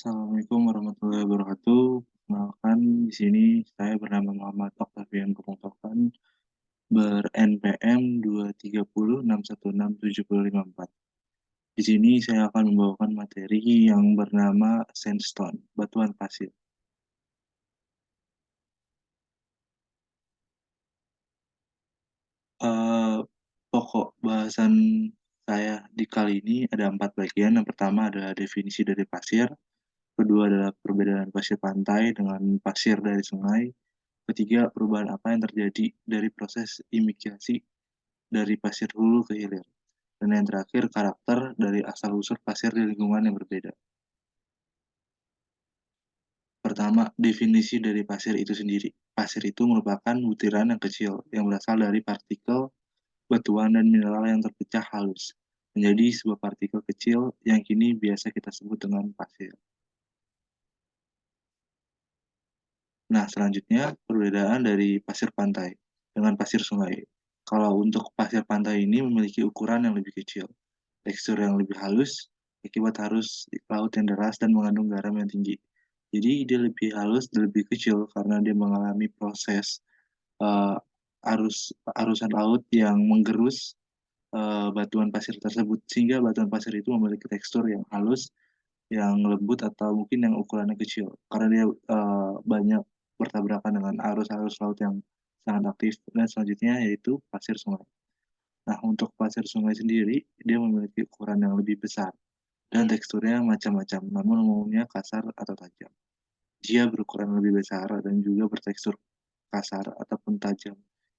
Assalamualaikum warahmatullahi wabarakatuh. Perkenalkan, di sini saya bernama Muhammad Oktavian Purung Topan, ber-NPM 230616754. Di sini saya akan membawakan materi yang bernama sandstone, batuan pasir. Eh, Pokok bahasan saya di kali ini ada 4 bagian. Yang pertama adalah definisi dari pasir, kedua adalah perbedaan pasir pantai dengan pasir dari sungai, ketiga, perubahan apa yang terjadi dari proses imigrasi dari pasir hulu ke hilir. Dan yang terakhir, karakter dari asal-usul pasir di lingkungan yang berbeda. Pertama, definisi dari pasir itu sendiri. Pasir itu merupakan butiran yang kecil yang berasal dari partikel, batuan, dan mineral yang terpecah halus menjadi sebuah partikel kecil yang kini biasa kita sebut dengan pasir. Nah, selanjutnya perbedaan dari pasir pantai dengan pasir sungai. Kalau untuk pasir pantai ini memiliki ukuran yang lebih kecil, tekstur yang lebih halus, akibat arus laut yang deras dan mengandung garam yang tinggi. Jadi dia lebih halus dan lebih kecil karena dia mengalami proses eh, arusan laut yang menggerus batuan pasir tersebut sehingga batuan pasir itu memiliki tekstur yang halus, yang lembut atau mungkin yang ukurannya kecil karena dia banyak bertabrakan dengan arus-arus laut yang sangat aktif. Dan selanjutnya yaitu pasir sungai. Nah, untuk pasir sungai sendiri, dia memiliki ukuran yang lebih besar dan teksturnya macam-macam, namun umumnya kasar atau tajam. Dia berukuran lebih besar dan juga bertekstur kasar ataupun tajam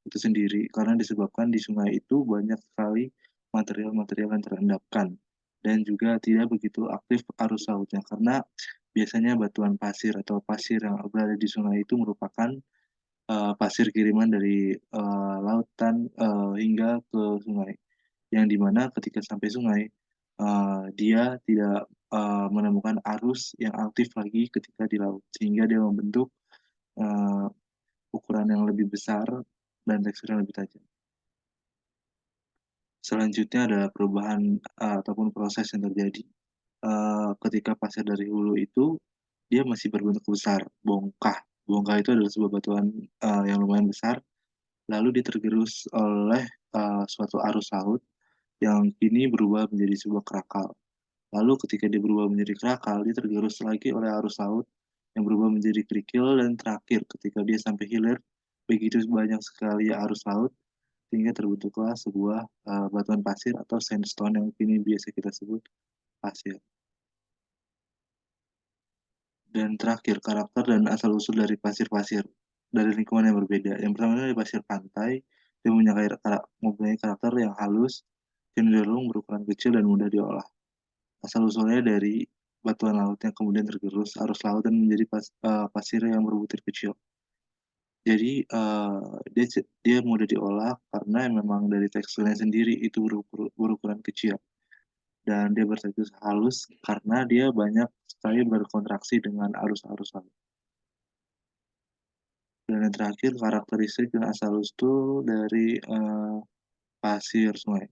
itu sendiri karena disebabkan di sungai itu banyak sekali material-material yang terendapkan dan juga tidak begitu aktif arus lautnya karena biasanya batuan pasir atau pasir yang berada di sungai itu merupakan pasir kiriman dari lautan hingga ke sungai yang dimana ketika sampai sungai dia tidak menemukan arus yang aktif lagi ketika di laut sehingga dia membentuk eh, ukuran yang lebih besar dan tekstur yang lebih tajam. Selanjutnya adalah perubahan ataupun proses yang terjadi. Ketika pasir dari hulu itu dia masih berbentuk besar, bongkah. Bongkah itu adalah sebuah batuan yang lumayan besar, lalu ditergerus oleh suatu arus laut yang kini berubah menjadi sebuah kerakal. Lalu ketika dia berubah menjadi kerakal, dia tergerus lagi oleh arus laut yang berubah menjadi kerikil dan terakhir ketika dia sampai hilir, begitu banyak sekali arus laut sehingga terbentuklah sebuah batuan pasir atau sandstone yang kini biasa kita sebut pasir. Dan terakhir, karakter dan asal-usul dari pasir-pasir dari lingkungan yang berbeda. Yang pertama dari pasir pantai, dia mempunyai karakter yang halus, cenderung berukuran kecil dan mudah diolah. Asal-usulnya dari batuan laut yang kemudian tergerus arus laut dan menjadi pasir yang berbutir kecil. Jadi dia mudah diolah karena memang dari teksturnya sendiri itu berukuran kecil dan dia bertekstur halus karena dia banyak sekali berkontraksi dengan arus-arus laut. Dan yang terakhir karakteristik dan asal-usul dari pasir sungai.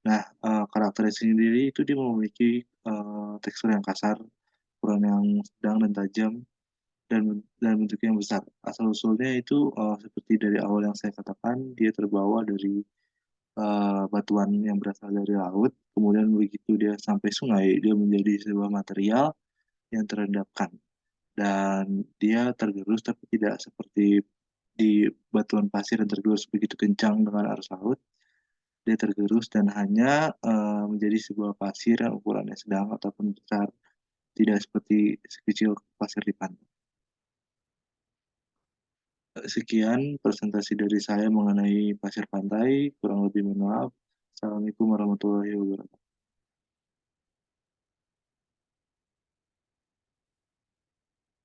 Nah, karakteristik sendiri itu dia memiliki tekstur yang kasar, ukuran yang sedang dan tajam, dan bentuknya yang besar. Asal-usulnya itu seperti dari awal yang saya katakan, dia terbawa dari batuan yang berasal dari laut, kemudian begitu dia sampai sungai, dia menjadi sebuah material yang terendapkan. Dan dia tergerus tapi tidak seperti di batuan pasir yang tergerus begitu kencang dengan arus laut. Dia tergerus dan hanya menjadi sebuah pasir yang ukurannya sedang ataupun besar, tidak seperti sekecil pasir di pantai. Sekian presentasi dari saya mengenai pasir pantai. Kurang lebih mohon maaf. Assalamualaikum warahmatullahi wabarakatuh.